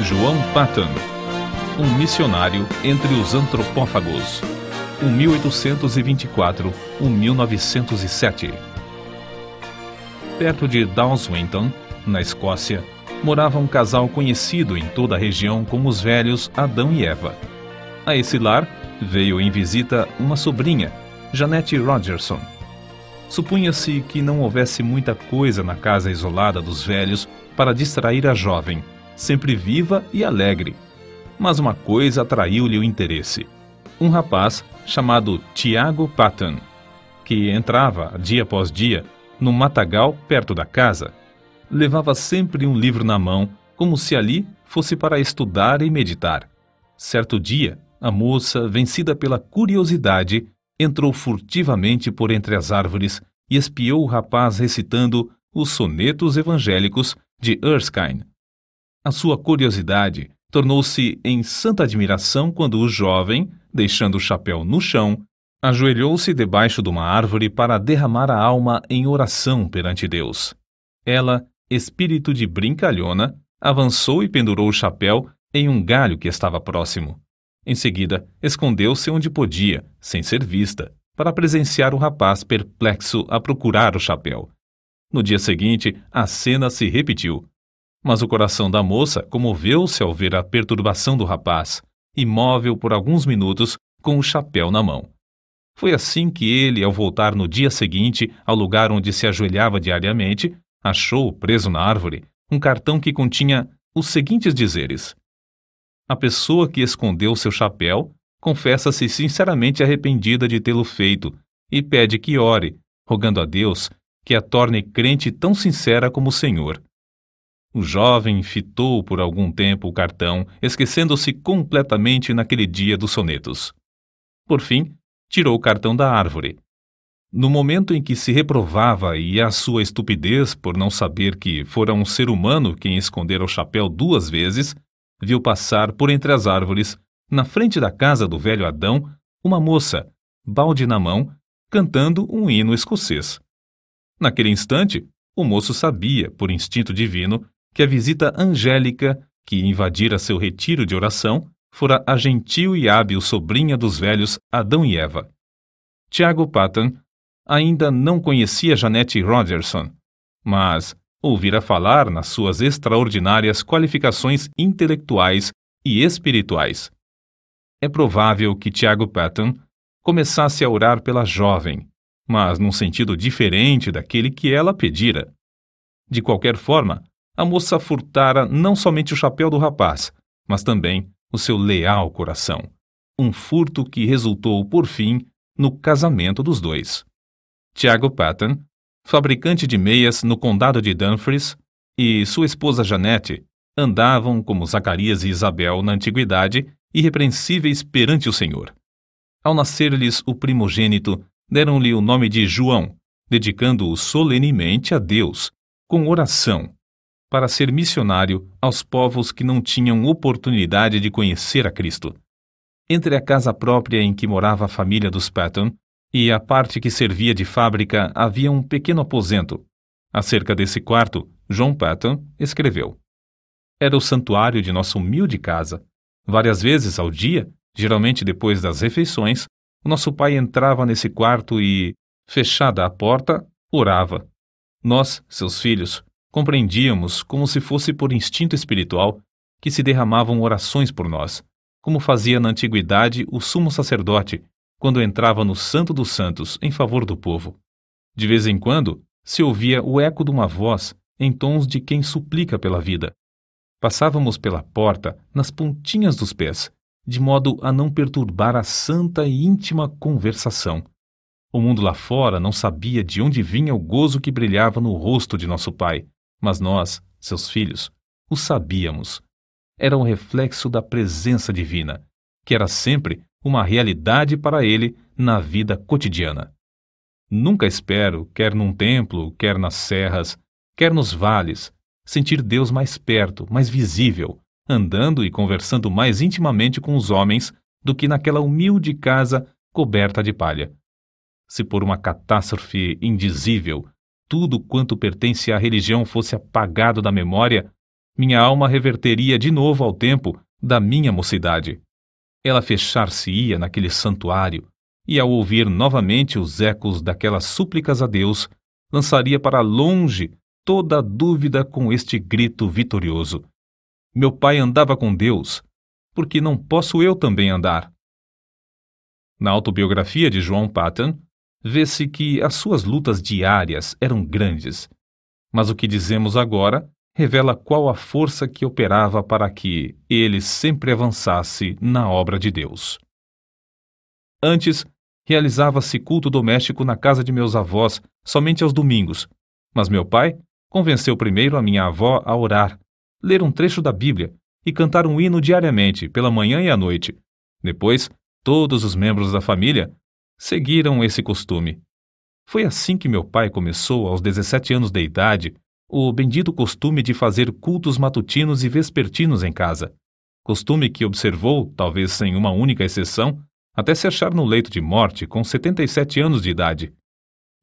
João Patton, um missionário entre os antropófagos, 1824-1907. Perto de Dawswinton, na Escócia, morava um casal conhecido em toda a região como os velhos Adão e Eva. A esse lar veio em visita uma sobrinha, Jeanette Rogerson. Supunha-se que não houvesse muita coisa na casa isolada dos velhos para distrair a jovem, sempre viva e alegre. Mas uma coisa atraiu-lhe o interesse. Um rapaz chamado Tiago Patton, que entrava, dia após dia, no matagal perto da casa. Levava sempre um livro na mão, como se ali fosse para estudar e meditar. Certo dia, a moça, vencida pela curiosidade, entrou furtivamente por entre as árvores e espiou o rapaz recitando os sonetos evangélicos de Erskine. A sua curiosidade tornou-se em santa admiração quando o jovem, deixando o chapéu no chão, ajoelhou-se debaixo de uma árvore para derramar a alma em oração perante Deus. Ela, espírito de brincalhona, avançou e pendurou o chapéu em um galho que estava próximo. Em seguida, escondeu-se onde podia, sem ser vista, para presenciar o rapaz perplexo a procurar o chapéu. No dia seguinte, a cena se repetiu. Mas o coração da moça comoveu-se ao ver a perturbação do rapaz, imóvel por alguns minutos, com o chapéu na mão. Foi assim que ele, ao voltar no dia seguinte ao lugar onde se ajoelhava diariamente, achou, preso na árvore, um cartão que continha os seguintes dizeres: a pessoa que escondeu seu chapéu confessa-se sinceramente arrependida de tê-lo feito e pede que ore, rogando a Deus que a torne crente tão sincera como o Senhor. O jovem fitou por algum tempo o cartão, esquecendo-se completamente naquele dia dos sonetos. Por fim, tirou o cartão da árvore. No momento em que se reprovava e a sua estupidez por não saber que fora um ser humano quem escondera o chapéu 2 vezes, viu passar por entre as árvores, na frente da casa do velho Adão, uma moça, balde na mão, cantando um hino escocês. Naquele instante, o moço sabia, por instinto divino, que a visita angélica que invadira seu retiro de oração fora a gentil e hábil sobrinha dos velhos Adão e Eva. Tiago Patton ainda não conhecia Jeanette Rogerson, mas ouvira falar nas suas extraordinárias qualificações intelectuais e espirituais. É provável que Tiago Patton começasse a orar pela jovem, mas num sentido diferente daquele que ela pedira. De qualquer forma, a moça furtara não somente o chapéu do rapaz, mas também o seu leal coração. Um furto que resultou, por fim, no casamento dos dois. Tiago Patton, fabricante de meias no condado de Dumfries, e sua esposa Jeanette andavam como Zacarias e Isabel na antiguidade, irrepreensíveis perante o Senhor. Ao nascer-lhes o primogênito, deram-lhe o nome de João, dedicando-o solenemente a Deus, com oração, para ser missionário aos povos que não tinham oportunidade de conhecer a Cristo. Entre a casa própria em que morava a família dos Patton e a parte que servia de fábrica havia um pequeno aposento. Acerca desse quarto, John Patton escreveu: era o santuário de nossa humilde casa. Várias vezes ao dia, geralmente depois das refeições, o nosso pai entrava nesse quarto e, fechada a porta, orava. Nós, seus filhos, compreendíamos, como se fosse por instinto espiritual, que se derramavam orações por nós, como fazia na antiguidade o sumo sacerdote, quando entrava no Santo dos Santos em favor do povo. De vez em quando, se ouvia o eco de uma voz em tons de quem suplica pela vida. Passávamos pela porta nas pontinhas dos pés, de modo a não perturbar a santa e íntima conversação. O mundo lá fora não sabia de onde vinha o gozo que brilhava no rosto de nosso pai, mas nós, seus filhos, o sabíamos. Era um reflexo da presença divina, que era sempre uma realidade para ele na vida cotidiana. Nunca espero, quer num templo, quer nas serras, quer nos vales, sentir Deus mais perto, mais visível, andando e conversando mais intimamente com os homens do que naquela humilde casa coberta de palha. Se por uma catástrofe indizível tudo quanto pertence à religião fosse apagado da memória, Minha alma reverteria de novo ao tempo da minha mocidade. Ela fechar-se-ia naquele santuário, e ao ouvir novamente os ecos daquelas súplicas a Deus, lançaria para longe toda a dúvida com este grito vitorioso: meu pai andava com Deus, por que não posso eu também andar? Na autobiografia de João Paton, vê-se que as suas lutas diárias eram grandes, mas o que dizemos agora revela qual a força que operava para que ele sempre avançasse na obra de Deus. Antes, realizava-se culto doméstico na casa de meus avós somente aos domingos, mas meu pai convenceu primeiro a minha avó a orar, ler um trecho da Bíblia e cantar um hino diariamente, pela manhã e à noite. Depois, todos os membros da família seguiram esse costume. Foi assim que meu pai começou, aos 17 anos de idade, o bendito costume de fazer cultos matutinos e vespertinos em casa. Costume que observou, talvez sem uma única exceção, até se achar no leito de morte com 77 anos de idade.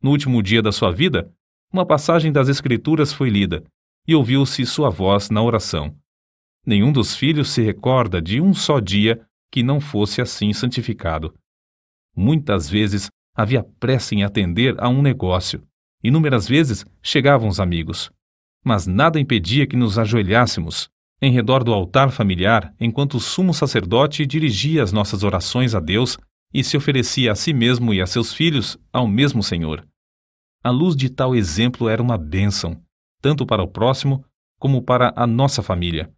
No último dia da sua vida, uma passagem das Escrituras foi lida e ouviu-se sua voz na oração. Nenhum dos filhos se recorda de um só dia que não fosse assim santificado. Muitas vezes havia pressa em atender a um negócio. Inúmeras vezes chegavam os amigos. Mas nada impedia que nos ajoelhássemos em redor do altar familiar enquanto o sumo sacerdote dirigia as nossas orações a Deus e se oferecia a si mesmo e a seus filhos ao mesmo Senhor. A luz de tal exemplo era uma bênção, tanto para o próximo como para a nossa família.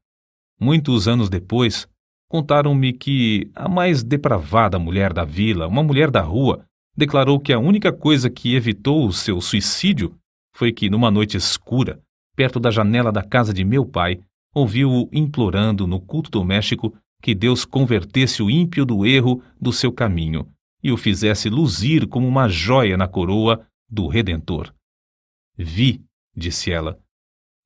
Muitos anos depois, contaram-me que a mais depravada mulher da vila, uma mulher da rua, declarou que a única coisa que evitou o seu suicídio foi que, numa noite escura, perto da janela da casa de meu pai, ouviu-o implorando no culto doméstico que Deus convertesse o ímpio do erro do seu caminho e o fizesse luzir como uma joia na coroa do Redentor. Vi, disse ela,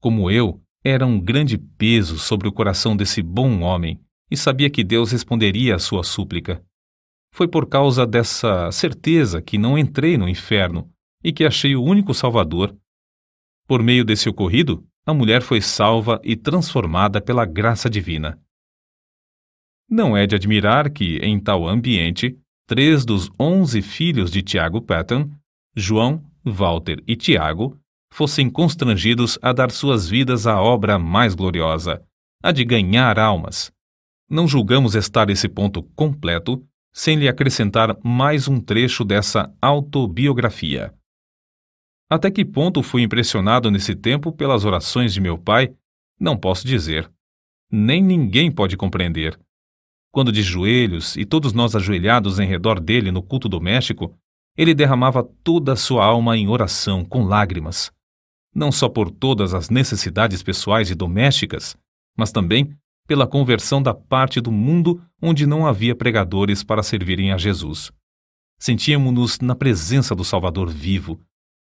como eu, era um grande peso sobre o coração desse bom homem e sabia que Deus responderia à sua súplica. Foi por causa dessa certeza que não entrei no inferno e que achei o único Salvador. Por meio desse ocorrido, a mulher foi salva e transformada pela graça divina. Não é de admirar que, em tal ambiente, 3 dos 11 filhos de Tiago Paton, João, Walter e Tiago, fossem constrangidos a dar suas vidas à obra mais gloriosa, a de ganhar almas. Não julgamos estar esse ponto completo sem lhe acrescentar mais um trecho dessa autobiografia. Até que ponto fui impressionado nesse tempo pelas orações de meu pai, não posso dizer. Nem ninguém pode compreender. Quando de joelhos e todos nós ajoelhados em redor dele no culto doméstico, ele derramava toda a sua alma em oração com lágrimas, não só por todas as necessidades pessoais e domésticas, mas também pela conversão da parte do mundo onde não havia pregadores para servirem a Jesus. Sentíamos-nos na presença do Salvador vivo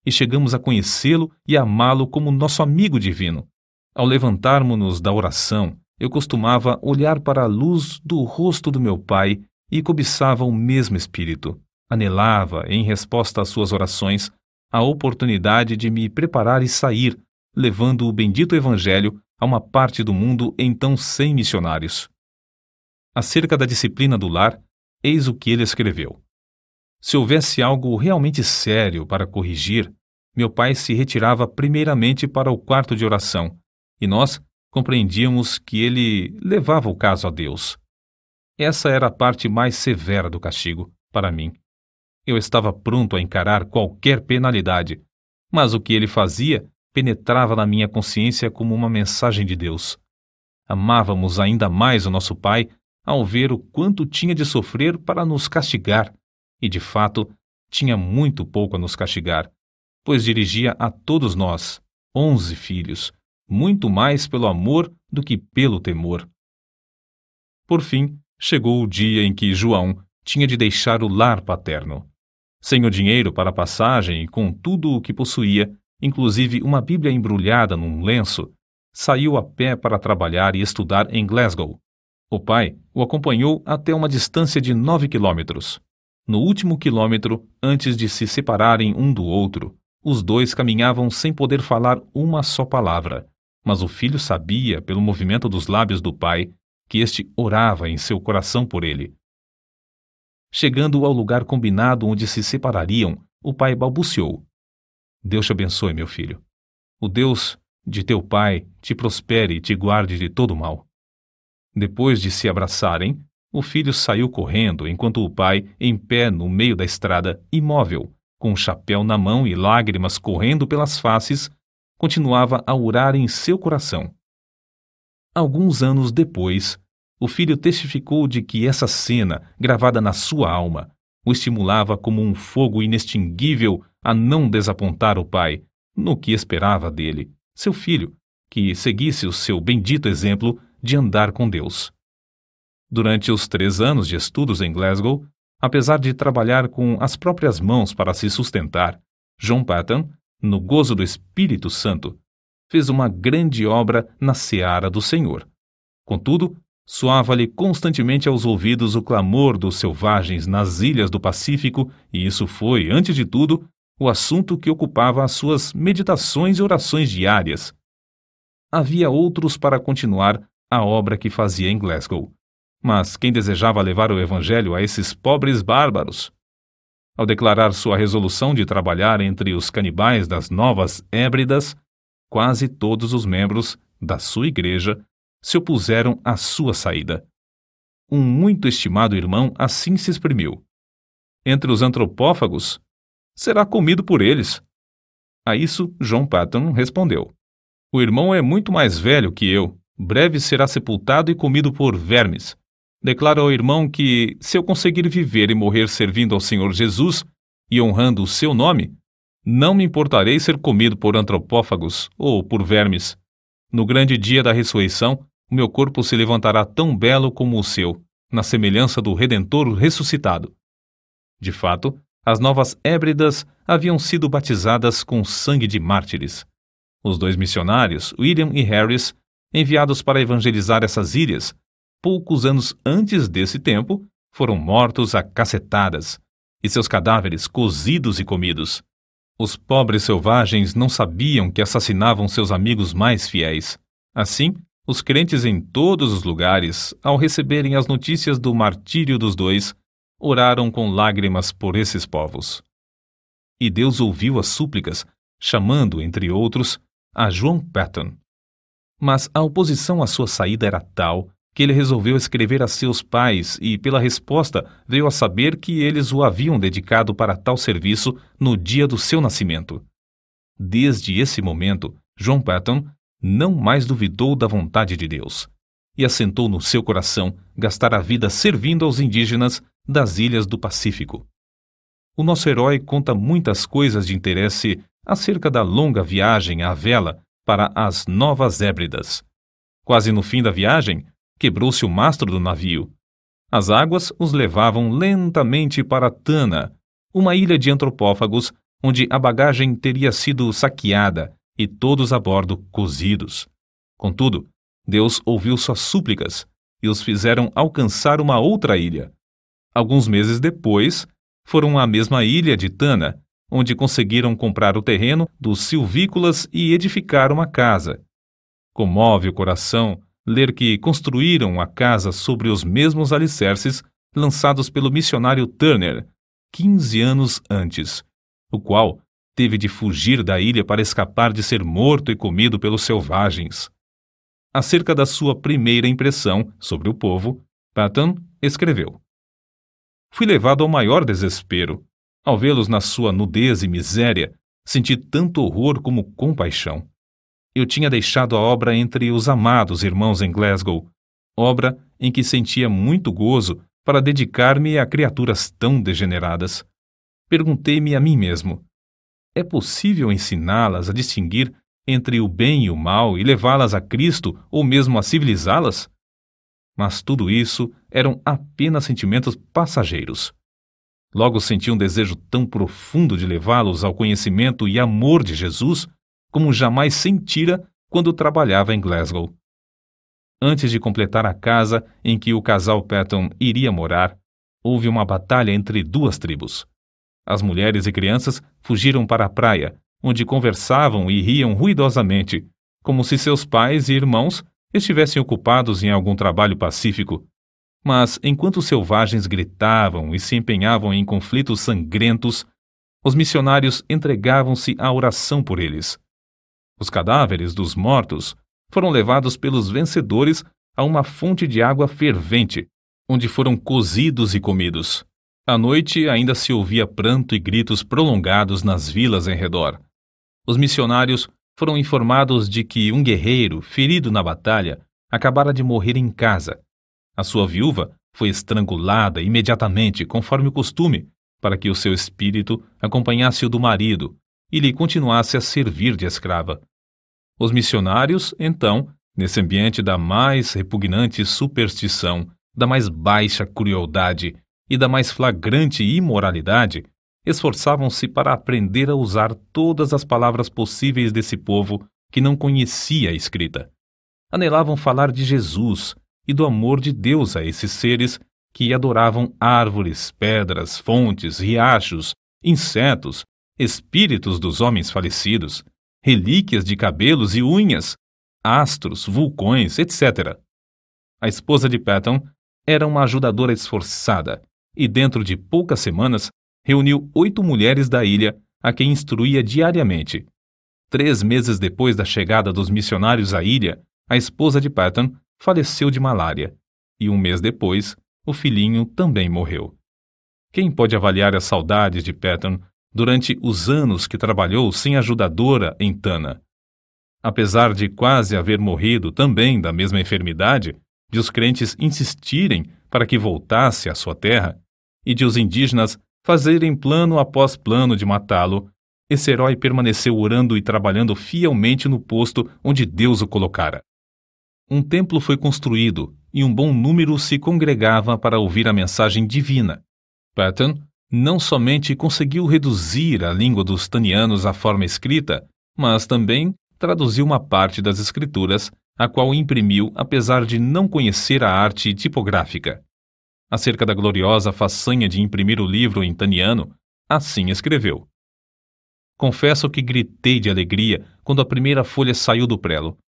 e chegamos a conhecê-lo e amá-lo como nosso amigo divino. Ao levantarmos-nos da oração, eu costumava olhar para a luz do rosto do meu pai e cobiçava o mesmo espírito. Anelava, em resposta às suas orações, a oportunidade de me preparar e sair, levando o bendito Evangelho a uma parte do mundo então sem missionários. Acerca da disciplina do lar, eis o que ele escreveu. Se houvesse algo realmente sério para corrigir, meu pai se retirava primeiramente para o quarto de oração, e nós compreendíamos que ele levava o caso a Deus. Essa era a parte mais severa do castigo, para mim. Eu estava pronto a encarar qualquer penalidade, mas o que ele fazia penetrava na minha consciência como uma mensagem de Deus. Amávamos ainda mais o nosso pai ao ver o quanto tinha de sofrer para nos castigar, e de fato tinha muito pouco a nos castigar, pois dirigia a todos nós, 11 filhos, muito mais pelo amor do que pelo temor. Por fim, chegou o dia em que João tinha de deixar o lar paterno. Sem o dinheiro para a passagem e com tudo o que possuía, inclusive uma Bíblia embrulhada num lenço, saiu a pé para trabalhar e estudar em Glasgow. O pai o acompanhou até uma distância de 9 quilômetros. No último quilômetro, antes de se separarem um do outro, os dois caminhavam sem poder falar uma só palavra, Mas o filho sabia, pelo movimento dos lábios do pai, que este orava em seu coração por ele. Chegando ao lugar combinado onde se separariam, o pai balbuciou: Deus te abençoe, meu filho. O Deus de teu pai te prospere e te guarde de todo mal. Depois de se abraçarem, o filho saiu correndo, enquanto o pai, em pé no meio da estrada, imóvel, com o chapéu na mão e lágrimas correndo pelas faces, continuava a orar em seu coração. Alguns anos depois, o filho testificou de que essa cena, gravada na sua alma, o estimulava como um fogo inextinguível a não desapontar o pai no que esperava dele, seu filho, que seguisse o seu bendito exemplo de andar com Deus. Durante os 3 anos de estudos em Glasgow, apesar de trabalhar com as próprias mãos para se sustentar, John Paton, no gozo do Espírito Santo, fez uma grande obra na seara do Senhor. Contudo, soava-lhe constantemente aos ouvidos o clamor dos selvagens nas ilhas do Pacífico, e isso foi, antes de tudo, o assunto que ocupava as suas meditações e orações diárias. Havia outros para continuar a obra que fazia em Glasgow, mas quem desejava levar o evangelho a esses pobres bárbaros? Ao declarar sua resolução de trabalhar entre os canibais das Novas Hébridas, quase todos os membros da sua igreja se opuseram à sua saída. Um muito estimado irmão assim se exprimiu: entre os antropófagos, será comido por eles. A isso, John Paton respondeu: o irmão é muito mais velho que eu, breve será sepultado e comido por vermes. Declaro ao irmão que, se eu conseguir viver e morrer servindo ao Senhor Jesus e honrando o seu nome, não me importarei ser comido por antropófagos ou por vermes. No grande dia da ressurreição, o meu corpo se levantará tão belo como o seu, na semelhança do Redentor ressuscitado. De fato, as Novas Hébridas haviam sido batizadas com sangue de mártires. Os 2 missionários, William e Harris, enviados para evangelizar essas ilhas, poucos anos antes desse tempo, foram mortos a cacetadas, e seus cadáveres cozidos e comidos. Os pobres selvagens não sabiam que assassinavam seus amigos mais fiéis. Assim, os crentes em todos os lugares, ao receberem as notícias do martírio dos 2, oraram com lágrimas por esses povos. E Deus ouviu as súplicas, chamando, entre outros, a John Paton. Mas a oposição à sua saída era tal que ele resolveu escrever a seus pais e, pela resposta, veio a saber que eles o haviam dedicado para tal serviço no dia do seu nascimento. Desde esse momento, John Paton não mais duvidou da vontade de Deus e assentou no seu coração gastar a vida servindo aos indígenas das ilhas do Pacífico. O nosso herói conta muitas coisas de interesse acerca da longa viagem à vela para as Novas Hébridas. Quase no fim da viagem, quebrou-se o mastro do navio. As águas os levavam lentamente para Tana, uma ilha de antropófagos onde a bagagem teria sido saqueada e todos a bordo cozidos. Contudo, Deus ouviu suas súplicas e os fizeram alcançar uma outra ilha. Alguns meses depois, foram à mesma ilha de Tana, onde conseguiram comprar o terreno dos silvícolas e edificar uma casa. Comove o coração ler que construíram a casa sobre os mesmos alicerces lançados pelo missionário Turner 15 anos antes, o qual teve de fugir da ilha para escapar de ser morto e comido pelos selvagens. Acerca da sua primeira impressão sobre o povo, Paton escreveu: fui levado ao maior desespero. Ao vê-los na sua nudez e miséria, senti tanto horror como compaixão. Eu tinha deixado a obra entre os amados irmãos em Glasgow, obra em que sentia muito gozo para dedicar-me a criaturas tão degeneradas. Perguntei-me a mim mesmo: é possível ensiná-las a distinguir entre o bem e o mal e levá-las a Cristo ou mesmo a civilizá-las? Mas tudo isso eram apenas sentimentos passageiros. Logo senti um desejo tão profundo de levá-los ao conhecimento e amor de Jesus como jamais sentira quando trabalhava em Glasgow. Antes de completar a casa em que o casal Paton iria morar, houve uma batalha entre 2 tribos. As mulheres e crianças fugiram para a praia, onde conversavam e riam ruidosamente, como se seus pais e irmãos estivessem ocupados em algum trabalho pacífico. Mas, enquanto os selvagens gritavam e se empenhavam em conflitos sangrentos, os missionários entregavam-se à oração por eles. Os cadáveres dos mortos foram levados pelos vencedores a uma fonte de água fervente, onde foram cozidos e comidos. À noite ainda se ouvia pranto e gritos prolongados nas vilas em redor. Os missionários foram informados de que um guerreiro, ferido na batalha, acabara de morrer em casa. A sua viúva foi estrangulada imediatamente, conforme o costume, para que o seu espírito acompanhasse o do marido e lhe continuasse a servir de escrava. Os missionários, então, nesse ambiente da mais repugnante superstição, da mais baixa crueldade e da mais flagrante imoralidade, esforçavam-se para aprender a usar todas as palavras possíveis desse povo que não conhecia a escrita. Anelavam falar de Jesus e do amor de Deus a esses seres que adoravam árvores, pedras, fontes, riachos, insetos, espíritos dos homens falecidos, relíquias de cabelos e unhas, astros, vulcões, etc. A esposa de Patton era uma ajudadora esforçada e, dentro de poucas semanas, reuniu 8 mulheres da ilha a quem instruía diariamente. 3 meses depois da chegada dos missionários à ilha, a esposa de Patton faleceu de malária e 1 mês depois, o filhinho também morreu. Quem pode avaliar as saudades de Patton durante os anos que trabalhou sem ajudadora em Tana? Apesar de quase haver morrido também da mesma enfermidade, de os crentes insistirem para que voltasse à sua terra e de os indígenas fazerem plano após plano de matá-lo, esse herói permaneceu orando e trabalhando fielmente no posto onde Deus o colocara. Um templo foi construído e um bom número se congregava para ouvir a mensagem divina. Patton não somente conseguiu reduzir a língua dos tanianos à forma escrita, mas também traduziu uma parte das escrituras, a qual imprimiu apesar de não conhecer a arte tipográfica. Acerca da gloriosa façanha de imprimir o livro em taniano, assim escreveu: Confesso que gritei de alegria quando a primeira folha saiu do prelo,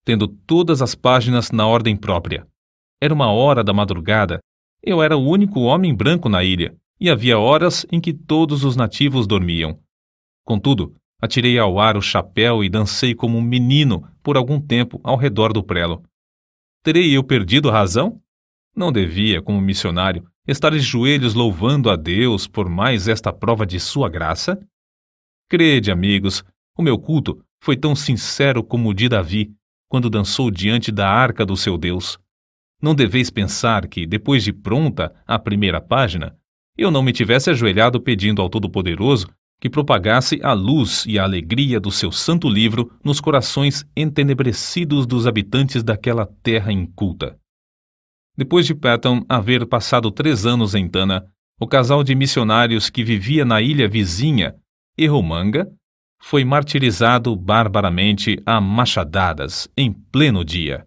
tendo todas as páginas na ordem própria. Era 1 hora da madrugada, eu era o único homem branco na ilha, e havia horas em que todos os nativos dormiam. Contudo, atirei ao ar o chapéu e dancei como um menino por algum tempo ao redor do prelo. Terei eu perdido a razão? Não devia, como missionário, estar de joelhos louvando a Deus por mais esta prova de sua graça? Crede, amigos, o meu culto foi tão sincero como o de Davi, quando dançou diante da arca do seu Deus. Não deveis pensar que, depois de pronta a primeira página, eu não me tivesse ajoelhado pedindo ao Todo-Poderoso que propagasse a luz e a alegria do seu santo livro nos corações entenebrecidos dos habitantes daquela terra inculta. Depois de Patton haver passado 3 anos em Tana, o casal de missionários que vivia na ilha vizinha, Erromanga, foi martirizado barbaramente a machadadas em pleno dia.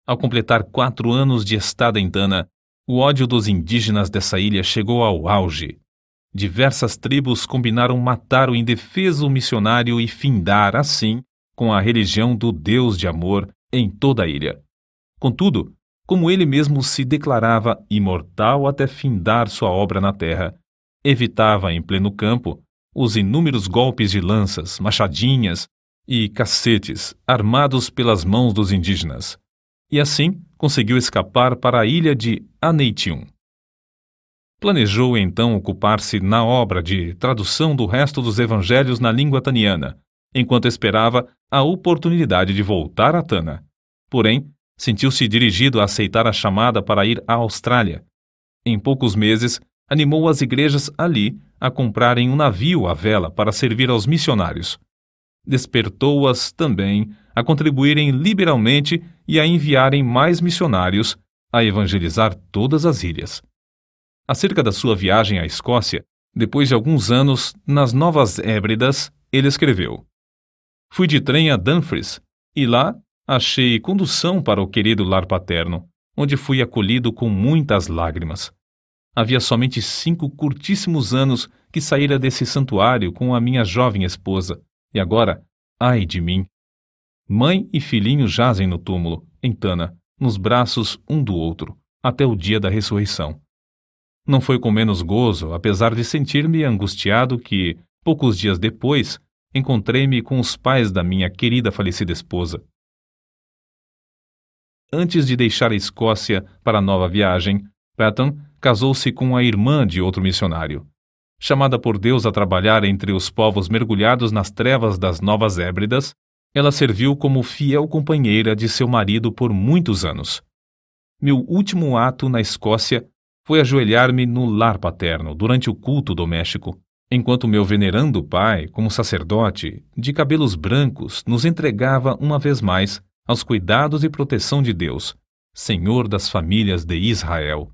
Ao completar 4 anos de estada em Tana, o ódio dos indígenas dessa ilha chegou ao auge. Diversas tribos combinaram matar o indefeso missionário e findar, assim, com a religião do Deus de amor em toda a ilha. Contudo, como ele mesmo se declarava imortal até findar sua obra na terra, evitava em pleno campo os inúmeros golpes de lanças, machadinhas e cacetes armados pelas mãos dos indígenas, e assim conseguiu escapar para a ilha de Aneitium. Planejou então ocupar-se na obra de tradução do resto dos evangelhos na língua taniana, enquanto esperava a oportunidade de voltar a Tana. Porém, sentiu-se dirigido a aceitar a chamada para ir à Austrália. Em poucos meses, animou as igrejas ali a comprarem um navio à vela para servir aos missionários. Despertou-as também a contribuírem liberalmente e a enviarem mais missionários a evangelizar todas as ilhas. Acerca da sua viagem à Escócia, depois de alguns anos nas Novas Hébridas, ele escreveu: Fui de trem a Dumfries e lá achei condução para o querido lar paterno, onde fui acolhido com muitas lágrimas. Havia somente 5 curtíssimos anos que saíra desse santuário com a minha jovem esposa, e agora, ai de mim! Mãe e filhinho jazem no túmulo, em Tana, nos braços um do outro, até o dia da ressurreição. Não foi com menos gozo, apesar de sentir-me angustiado, que, poucos dias depois, encontrei-me com os pais da minha querida falecida esposa. Antes de deixar a Escócia para a nova viagem, Patton casou-se com a irmã de outro missionário. Chamada por Deus a trabalhar entre os povos mergulhados nas trevas das Novas Hébridas, ela serviu como fiel companheira de seu marido por muitos anos. Meu último ato na Escócia foi ajoelhar-me no lar paterno durante o culto doméstico, enquanto meu venerando pai, como sacerdote, de cabelos brancos, nos entregava uma vez mais aos cuidados e proteção de Deus, Senhor das famílias de Israel.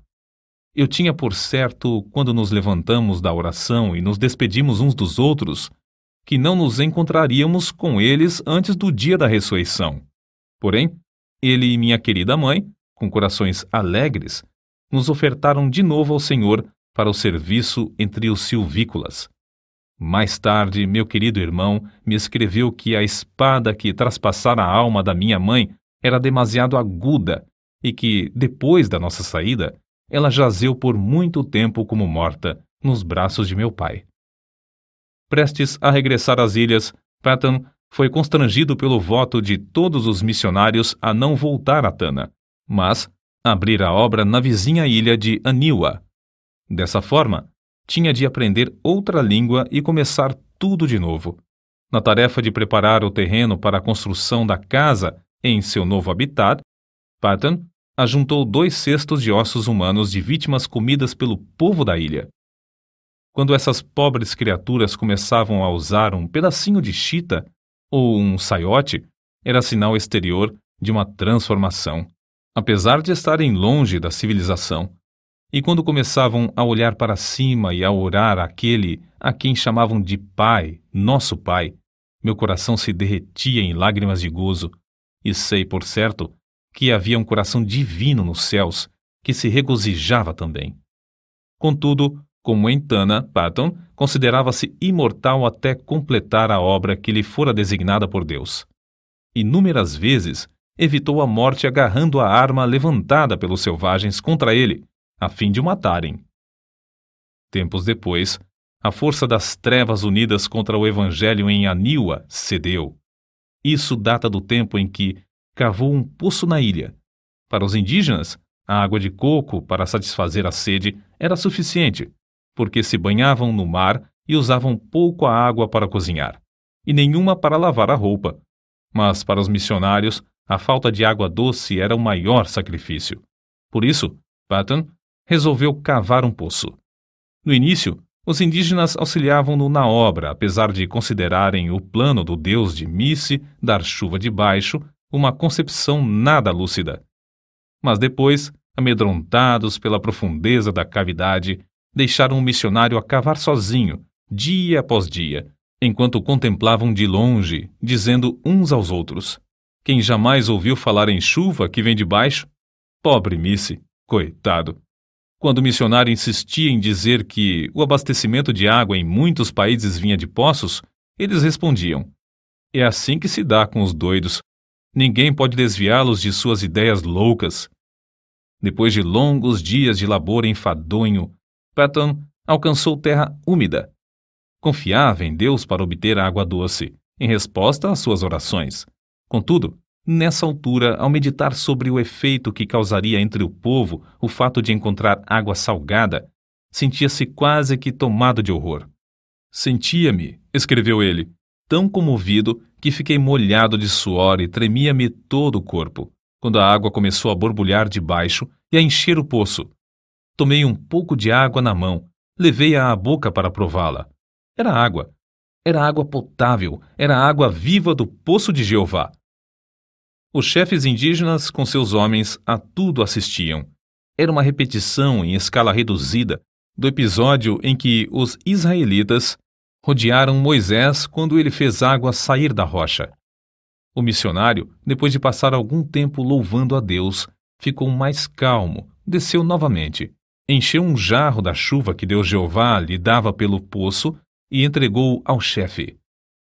Eu tinha por certo, quando nos levantamos da oração e nos despedimos uns dos outros, que não nos encontraríamos com eles antes do dia da ressurreição. Porém, ele e minha querida mãe, com corações alegres, nos ofertaram de novo ao Senhor para o serviço entre os silvícolas. Mais tarde, meu querido irmão me escreveu que a espada que traspassara a alma da minha mãe era demasiado aguda e que, depois da nossa saída, ela jazeu por muito tempo como morta nos braços de meu pai. Prestes a regressar às ilhas, Patton foi constrangido pelo voto de todos os missionários a não voltar a Tana, mas abrir a obra na vizinha ilha de Aniwa. Dessa forma, tinha de aprender outra língua e começar tudo de novo. Na tarefa de preparar o terreno para a construção da casa em seu novo habitat, Patton ajuntou 2 cestos de ossos humanos de vítimas comidas pelo povo da ilha. Quando essas pobres criaturas começavam a usar um pedacinho de chita ou um saiote, era sinal exterior de uma transformação, apesar de estarem longe da civilização. E quando começavam a olhar para cima e a orar àquele a quem chamavam de Pai, nosso Pai, meu coração se derretia em lágrimas de gozo, e sei, por certo, que havia um coração divino nos céus que se regozijava também. Contudo, como em Tana, Patton considerava-se imortal até completar a obra que lhe fora designada por Deus. Inúmeras vezes evitou a morte agarrando a arma levantada pelos selvagens contra ele, a fim de o matarem. Tempos depois, a força das trevas unidas contra o Evangelho em Aniwa cedeu. Isso data do tempo em que cavou um poço na ilha. Para os indígenas, a água de coco para satisfazer a sede era suficiente, porque se banhavam no mar e usavam pouco a água para cozinhar, e nenhuma para lavar a roupa. Mas para os missionários, a falta de água doce era o maior sacrifício. Por isso, Patton resolveu cavar um poço. No início, os indígenas auxiliavam-no na obra, apesar de considerarem o plano do deus de Misse dar chuva de baixo uma concepção nada lúcida. Mas depois, amedrontados pela profundeza da cavidade, deixaram o missionário a cavar sozinho, dia após dia, enquanto contemplavam de longe, dizendo uns aos outros: quem jamais ouviu falar em chuva que vem de baixo? Pobre Misse, coitado! Quando o missionário insistia em dizer que o abastecimento de água em muitos países vinha de poços, eles respondiam: é assim que se dá com os doidos. Ninguém pode desviá-los de suas ideias loucas. Depois de longos dias de labor enfadonho, Patton alcançou terra úmida. Confiava em Deus para obter água doce, em resposta às suas orações. Contudo, nessa altura, ao meditar sobre o efeito que causaria entre o povo o fato de encontrar água salgada, sentia-se quase que tomado de horror. Sentia-me, escreveu ele, tão comovido que fiquei molhado de suor e tremia-me todo o corpo, quando a água começou a borbulhar de baixo e a encher o poço. Tomei um pouco de água na mão, levei-a à boca para prová-la. Era água potável, era a água viva do poço de Jeová. Os chefes indígenas, com seus homens, a tudo assistiam. Era uma repetição em escala reduzida do episódio em que os israelitas rodearam Moisés quando ele fez água sair da rocha. O missionário, depois de passar algum tempo louvando a Deus, ficou mais calmo, desceu novamente, encheu um jarro da chuva que Deus Jeová lhe dava pelo poço e entregou-o ao chefe.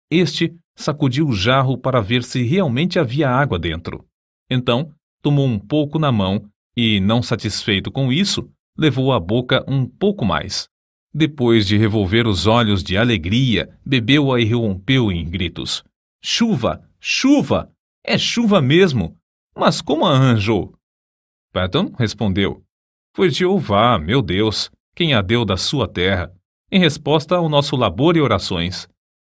Este sacudiu o jarro para ver se realmente havia água dentro. Então, tomou um pouco na mão e, não satisfeito com isso, levou à boca um pouco mais. Depois de revolver os olhos de alegria, bebeu-a e rompeu em gritos. Chuva! Chuva! É chuva mesmo! Mas como a arranjou? Patton respondeu. Foi Jeová, meu Deus, quem a deu da sua terra, em resposta ao nosso labor e orações.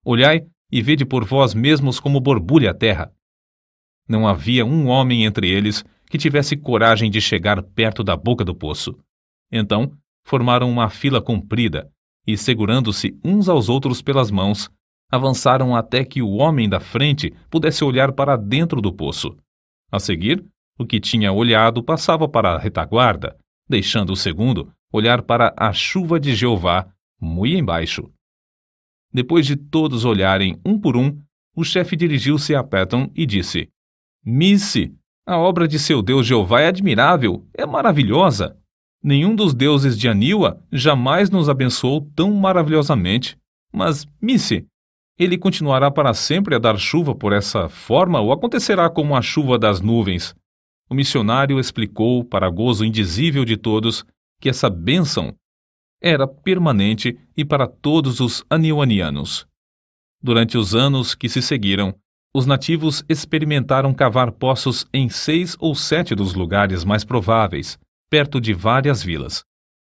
Olhai e vede por vós mesmos como borbulha a terra. Não havia um homem entre eles que tivesse coragem de chegar perto da boca do poço. Então, formaram uma fila comprida e, segurando-se uns aos outros pelas mãos, avançaram até que o homem da frente pudesse olhar para dentro do poço. A seguir, o que tinha olhado passava para a retaguarda, deixando o segundo olhar para a chuva de Jeová, muito embaixo. Depois de todos olharem um por um, o chefe dirigiu-se a Patton e disse: Missy, a obra de seu Deus Jeová é admirável, é maravilhosa. Nenhum dos deuses de Aniwa jamais nos abençoou tão maravilhosamente. Mas, Missy, ele continuará para sempre a dar chuva por essa forma ou acontecerá como a chuva das nuvens? O missionário explicou, para gozo indizível de todos, que essa bênção era permanente e para todos os aniwanianos. Durante os anos que se seguiram, os nativos experimentaram cavar poços em 6 ou 7 dos lugares mais prováveis, perto de várias vilas.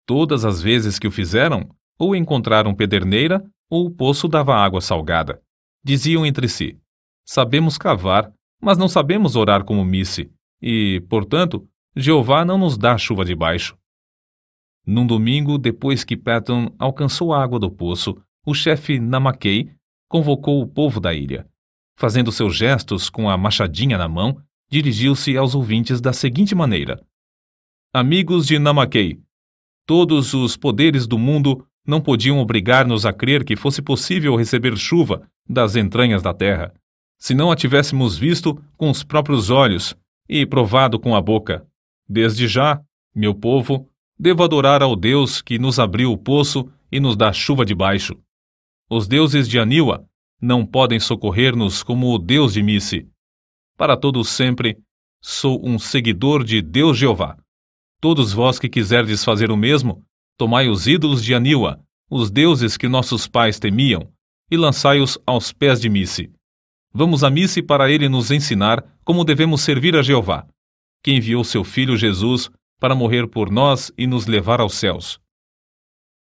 Todas as vezes que o fizeram, ou encontraram pederneira, ou o poço dava água salgada. Diziam entre si: sabemos cavar, mas não sabemos orar como Missy, e, portanto, Jeová não nos dá chuva de baixo. Num domingo, depois que Patton alcançou a água do poço, o chefe Namakei convocou o povo da ilha. Fazendo seus gestos com a machadinha na mão, dirigiu-se aos ouvintes da seguinte maneira: Amigos de Namakei, todos os poderes do mundo não podiam obrigar-nos a crer que fosse possível receber chuva das entranhas da terra, se não a tivéssemos visto com os próprios olhos e provado com a boca. Desde já, meu povo, devo adorar ao Deus que nos abriu o poço e nos dá chuva de baixo. Os deuses de Aniwa não podem socorrer-nos como o Deus de Missy. Para todos sempre, sou um seguidor de Deus Jeová. Todos vós que quiserdes fazer o mesmo, tomai os ídolos de Aniwa, os deuses que nossos pais temiam, e lançai-os aos pés de Missy. Vamos a Missy para ele nos ensinar como devemos servir a Jeová, que enviou seu filho Jesus para morrer por nós e nos levar aos céus.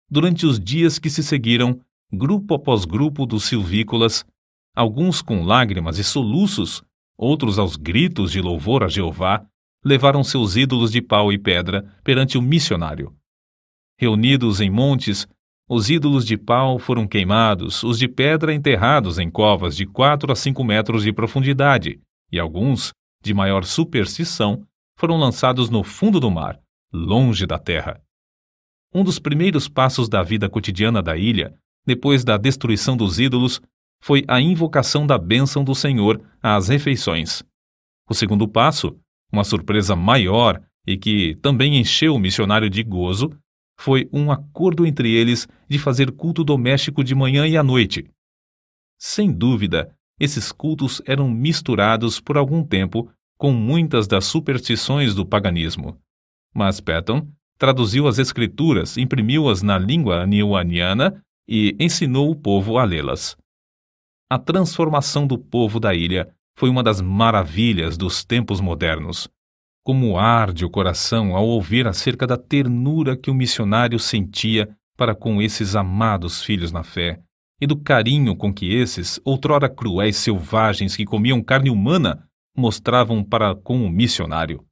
Durante os dias que se seguiram, grupo após grupo dos silvícolas, alguns com lágrimas e soluços, outros aos gritos de louvor a Jeová, levaram seus ídolos de pau e pedra perante o missionário. Reunidos em montes, os ídolos de pau foram queimados, os de pedra enterrados em covas de 4 a 5 metros de profundidade, e alguns, de maior superstição, foram lançados no fundo do mar, longe da terra. Um dos primeiros passos da vida cotidiana da ilha, depois da destruição dos ídolos, foi a invocação da bênção do Senhor às refeições. O segundo passo, uma surpresa maior e que também encheu o missionário de gozo, foi um acordo entre eles de fazer culto doméstico de manhã e à noite. Sem dúvida, esses cultos eram misturados por algum tempo com muitas das superstições do paganismo. Mas Patton traduziu as escrituras, imprimiu-as na língua aniwaniana e ensinou o povo a lê-las. A transformação do povo da ilha foi uma das maravilhas dos tempos modernos. Como arde o coração ao ouvir acerca da ternura que o missionário sentia para com esses amados filhos na fé, e do carinho com que esses, outrora cruéis selvagens que comiam carne humana, mostravam para com o missionário.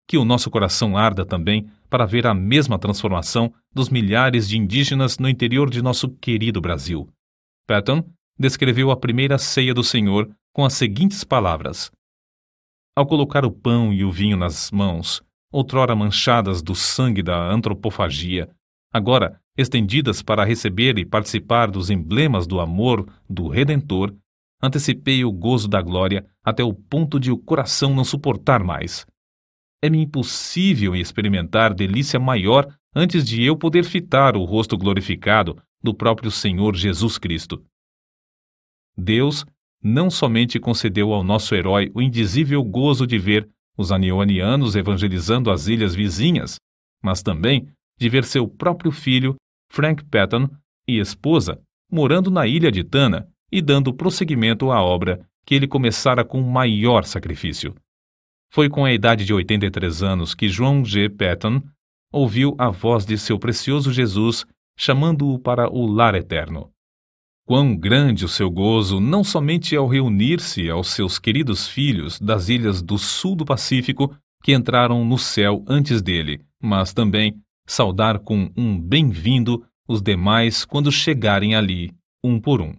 Que o nosso coração arda também para ver a mesma transformação dos milhares de indígenas no interior de nosso querido Brasil. Patton descreveu a primeira ceia do Senhor com as seguintes palavras: ao colocar o pão e o vinho nas mãos, outrora manchadas do sangue da antropofagia, agora estendidas para receber e participar dos emblemas do amor do Redentor, antecipei o gozo da glória até o ponto de o coração não suportar mais. É-me impossível experimentar delícia maior antes de eu poder fitar o rosto glorificado do próprio Senhor Jesus Cristo. Deus não somente concedeu ao nosso herói o indizível gozo de ver os anionianos evangelizando as ilhas vizinhas, mas também de ver seu próprio filho, Frank Patton, e esposa, morando na ilha de Tanna e dando prosseguimento à obra que ele começara com maior sacrifício. Foi com a idade de 83 anos que João G. Patton ouviu a voz de seu precioso Jesus chamando-o para o lar eterno. Quão grande o seu gozo, não somente ao reunir-se aos seus queridos filhos das ilhas do sul do Pacífico que entraram no céu antes dele, mas também saudar com um bem-vindo os demais quando chegarem ali, um por um.